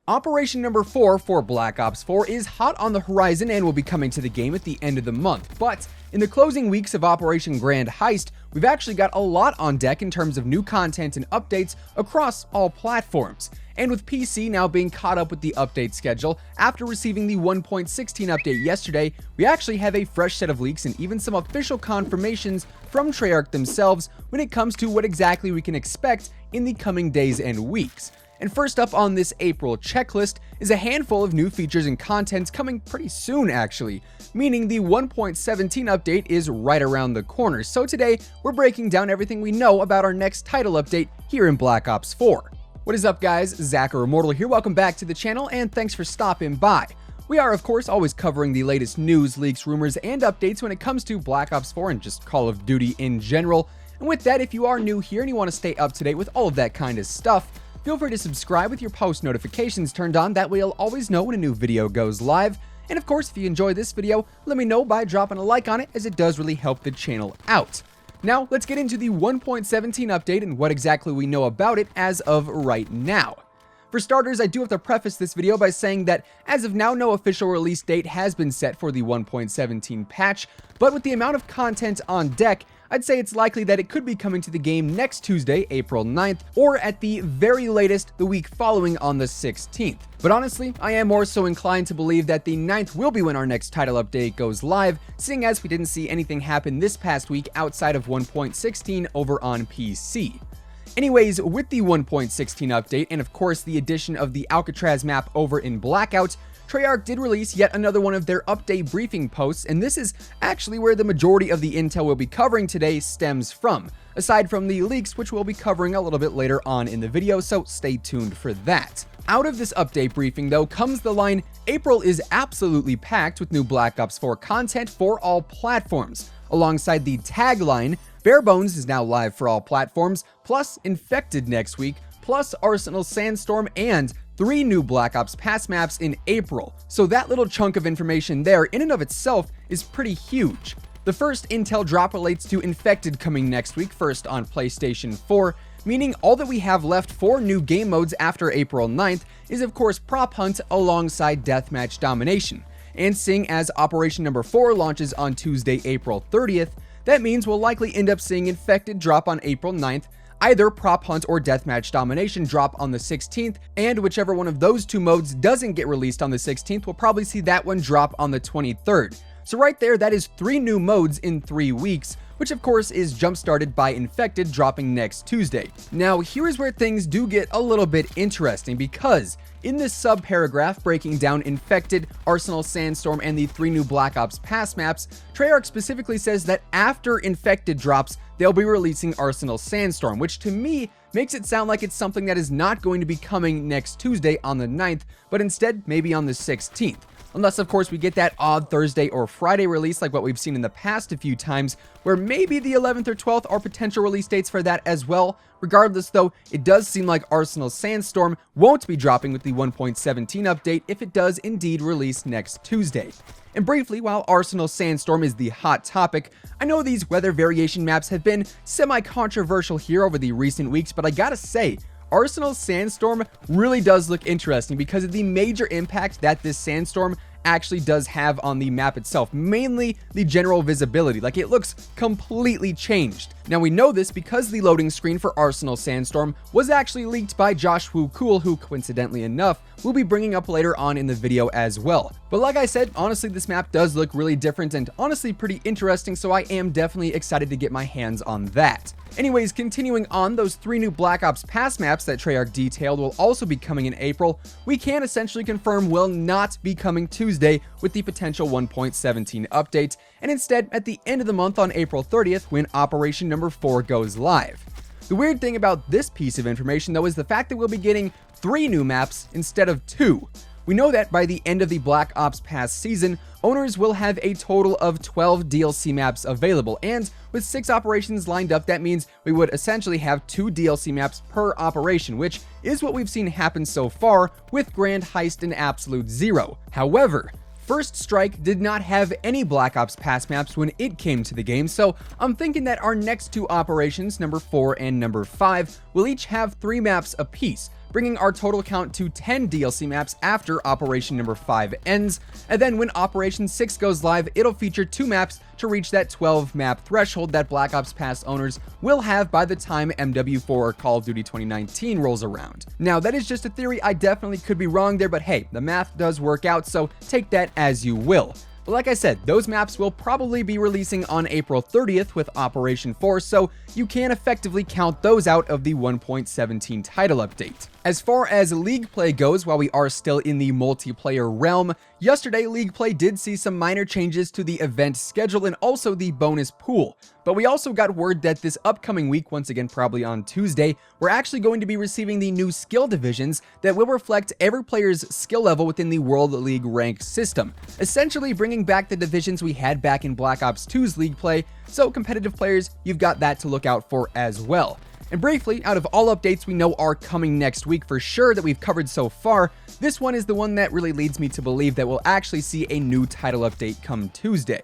Operation number 4 for Black Ops 4 is hot on the horizon and will be coming to the game at the end of the month, but in the closing weeks of Operation Grand Heist, we've actually got a lot on deck in terms of new content and updates across all platforms. And with PC now being caught up with the update schedule, after receiving the 1.16 update yesterday, we actually have a fresh set of leaks and even some official confirmations from Treyarch themselves when it comes to what exactly we can expect in the coming days and weeks. And first up on this April checklist is a handful of new features and contents coming pretty soon actually, meaning the 1.17 update is right around the corner. So today, we're breaking down everything we know about our next title update here in Black Ops 4. What is up guys, Zach or Immortal here, welcome back to the channel and thanks for stopping by. We are of course always covering the latest news, leaks, rumors, and updates when it comes to Black Ops 4 and just Call of Duty in general. And with that, if you are new here and you want to stay up to date with all of that kind of stuff, feel free to subscribe with your post notifications turned on, that way you'll always know when a new video goes live. And of course, if you enjoyed this video, let me know by dropping a like on it, as it does really help the channel out. Now, let's get into the 1.17 update and what exactly we know about it as of right now. For starters, I do have to preface this video by saying that as of now, no official release date has been set for the 1.17 patch, but with the amount of content on deck, I'd say it's likely that it could be coming to the game next Tuesday, April 9th, or at the very latest, the week following on the 16th. But honestly, I am more so inclined to believe that the 9th will be when our next title update goes live, seeing as we didn't see anything happen this past week outside of 1.16 over on PC. Anyways, with the 1.16 update, and of course the addition of the Alcatraz map over in Blackout, Treyarch did release yet another one of their update briefing posts, and this is actually where the majority of the intel we'll be covering today stems from, aside from the leaks, which we'll be covering a little bit later on in the video, so stay tuned for that. Out of this update briefing though comes the line, April is absolutely packed with new Black Ops 4 content for all platforms, alongside the tagline, Bare Bones is now live for all platforms, plus Infected next week, plus Arsenal Sandstorm, and 3 new Black Ops Pass maps in April. So that little chunk of information there in and of itself is pretty huge. The first intel drop relates to Infected coming next week, first on PlayStation 4, meaning all that we have left for new game modes after April 9th is of course Prop Hunt alongside Deathmatch Domination. And seeing as Operation number 4 launches on Tuesday, April 30th, that means we'll likely end up seeing Infected drop on April 9th, either Prop Hunt or Deathmatch Domination drop on the 16th, and whichever one of those two modes doesn't get released on the 16th, we'll probably see that one drop on the 23rd. So right there, that is 3 new modes in 3 weeks, which of course is jump-started by Infected dropping next Tuesday. Now, here's where things do get a little bit interesting, because in this sub-paragraph breaking down Infected, Arsenal Sandstorm, and the 3 new Black Ops Pass maps, Treyarch specifically says that after Infected drops, they'll be releasing Arsenal Sandstorm, which to me makes it sound like it's something that is not going to be coming next Tuesday on the 9th, but instead maybe on the 16th. Unless, of course, we get that odd Thursday or Friday release like what we've seen in the past a few times, where maybe the 11th or 12th are potential release dates for that as well. Regardless, though, it does seem like Arsenal Sandstorm won't be dropping with the 1.17 update if it does indeed release next Tuesday. And briefly, while Arsenal Sandstorm is the hot topic, I know these weather variation maps have been semi-controversial here over the recent weeks, but I gotta say, Arsenal Sandstorm really does look interesting because of the major impact that this sandstorm actually does have on the map itself, mainly the general visibility. Like, it looks completely changed. Now we know this because the loading screen for Arsenal Sandstorm was actually leaked by Josh Woo Cool, who coincidentally enough we'll be bringing up later on in the video as well. But like I said, honestly this map does look really different and honestly pretty interesting, so I am definitely excited to get my hands on that. Anyways, continuing on, those 3 new Black Ops Pass maps that Treyarch detailed will also be coming in April. We can essentially confirm will not be coming Tuesday with the potential 1.17 update, and instead at the end of the month on April 30th when Operation number 4 goes live. The weird thing about this piece of information though is the fact that we'll be getting 3 new maps instead of 2. We know that by the end of the Black Ops Pass season, owners will have a total of 12 DLC maps available, and with 6 operations lined up, that means we would essentially have 2 DLC maps per operation, which is what we've seen happen so far with Grand Heist and Absolute Zero. However, First Strike did not have any Black Ops Pass maps when it came to the game, so I'm thinking that our next 2 operations, number 4 and number 5, will each have 3 maps apiece, bringing our total count to 10 DLC maps after Operation number 5 ends. And then when Operation 6 goes live, it'll feature 2 maps to reach that 12 map threshold that Black Ops Pass owners will have by the time MW4 or Call of Duty 2019 rolls around. Now, that is just a theory. I definitely could be wrong there, but hey, the math does work out, so take that as you will. But like I said, those maps will probably be releasing on April 30th with Operation 4, so you can effectively count those out of the 1.17 title update. As far as League Play goes, while we are still in the multiplayer realm, yesterday League Play did see some minor changes to the event schedule and also the bonus pool. But we also got word that this upcoming week, once again probably on Tuesday, we're actually going to be receiving the new skill divisions that will reflect every player's skill level within the World League rank system, essentially bringing back the divisions we had back in Black Ops 2's League Play, so competitive players, you've got that to look out for as well. And briefly, out of all updates we know are coming next week for sure that we've covered so far, this one is the one that really leads me to believe that we'll actually see a new title update come Tuesday.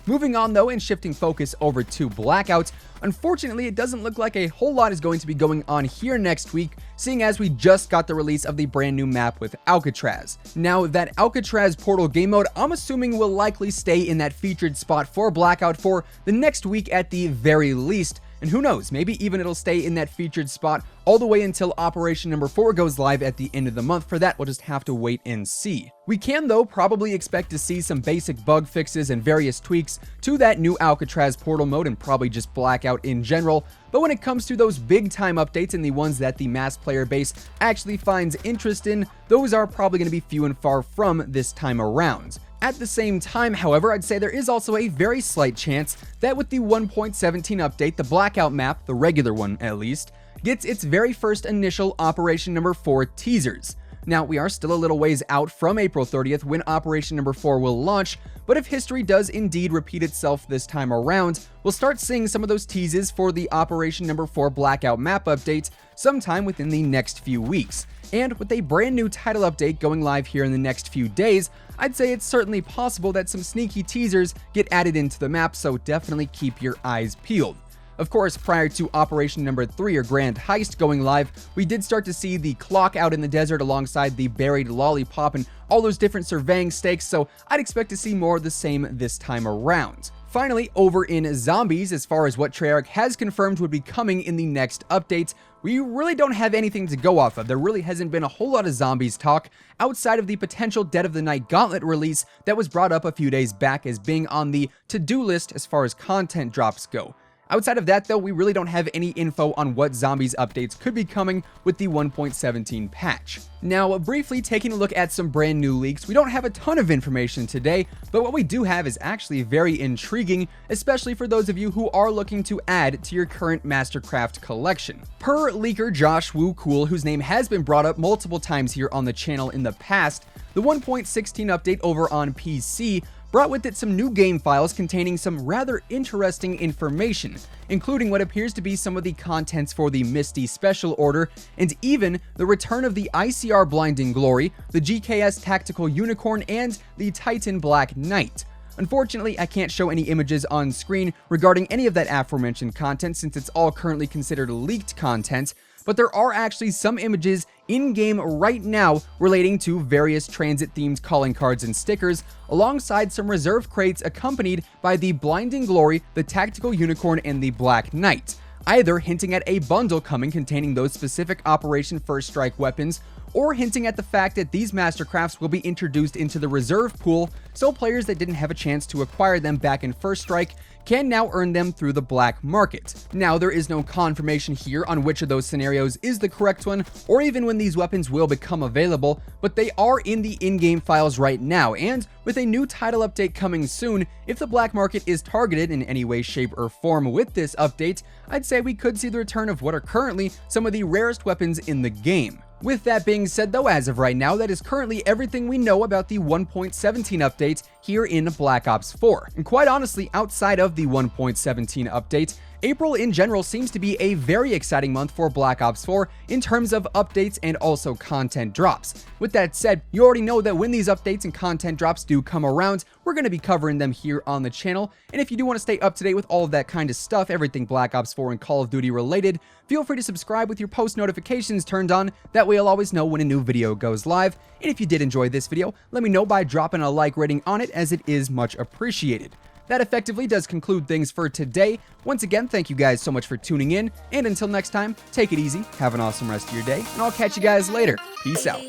Moving on though and shifting focus over to Blackout, unfortunately it doesn't look like a whole lot is going to be going on here next week, seeing as we just got the release of the brand new map with Alcatraz. Now that Alcatraz portal game mode I'm assuming will likely stay in that featured spot for Blackout for the next week at the very least, and who knows, maybe even it'll stay in that featured spot all the way until Operation number 4 goes live at the end of the month. For that, we'll just have to wait and see. We can, though, probably expect to see some basic bug fixes and various tweaks to that new Alcatraz portal mode and probably just Blackout in general. But when it comes to those big time updates and the ones that the mass player base actually finds interest in, those are probably going to be few and far from this time around. At the same time, however, I'd say there is also a very slight chance that with the 1.17 update, the Blackout map, the regular one at least, gets its very first initial Operation number 4 teasers. Now, we are still a little ways out from April 30th when Operation number 4 will launch, but if history does indeed repeat itself this time around, we'll start seeing some of those teases for the Operation number 4 Blackout map update sometime within the next few weeks. And with a brand new title update going live here in the next few days, I'd say it's certainly possible that some sneaky teasers get added into the map, so definitely keep your eyes peeled. Of course, prior to Operation number 3 or Grand Heist going live, we did start to see the clock out in the desert alongside the buried lollipop and all those different surveying stakes, so I'd expect to see more of the same this time around. Finally, over in Zombies, as far as what Treyarch has confirmed would be coming in the next update, we really don't have anything to go off of. There really hasn't been a whole lot of Zombies talk outside of the potential Dead of the Night Gauntlet release that was brought up a few days back as being on the to-do list as far as content drops go. Outside of that though, we really don't have any info on what Zombies updates could be coming with the 1.17 patch. Now, briefly taking a look at some brand new leaks, we don't have a ton of information today, but what we do have is actually very intriguing, especially for those of you who are looking to add to your current Mastercraft collection. Per leaker Josh Woo Cool, whose name has been brought up multiple times here on the channel in the past, the 1.16 update over on PC brought with it some new game files containing some rather interesting information, including what appears to be some of the contents for the Misty Special Order, and even the return of the ICR Blinding Glory, the GKS Tactical Unicorn, and the Titan Black Knight. Unfortunately, I can't show any images on screen regarding any of that aforementioned content since it's all currently considered leaked content, but there are actually some images in-game right now relating to various transit-themed calling cards and stickers, alongside some reserve crates accompanied by the Blinding Glory, the Tactical Unicorn, and the Black Knight, either hinting at a bundle coming containing those specific Operation First Strike weapons, or hinting at the fact that these Mastercrafts will be introduced into the reserve pool, so players that didn't have a chance to acquire them back in First Strike can now earn them through the black market. Now, there is no confirmation here on which of those scenarios is the correct one, or even when these weapons will become available, but they are in the in-game files right now, and with a new title update coming soon, if the black market is targeted in any way, shape, or form with this update, I'd say we could see the return of what are currently some of the rarest weapons in the game. With that being said though, as of right now, that is currently everything we know about the 1.17 update here in Black Ops 4. And quite honestly, outside of the 1.17 update, April in general seems to be a very exciting month for Black Ops 4 in terms of updates and also content drops. With that said, you already know that when these updates and content drops do come around, we're going to be covering them here on the channel. And if you do want to stay up to date with all of that kind of stuff, everything Black Ops 4 and Call of Duty related, feel free to subscribe with your post notifications turned on. That way you'll always know when a new video goes live. And if you did enjoy this video, let me know by dropping a like rating on it, as it is much appreciated. That effectively does conclude things for today. Once again, thank you guys so much for tuning in, and until next time, take it easy, have an awesome rest of your day, and I'll catch you guys later. Peace out.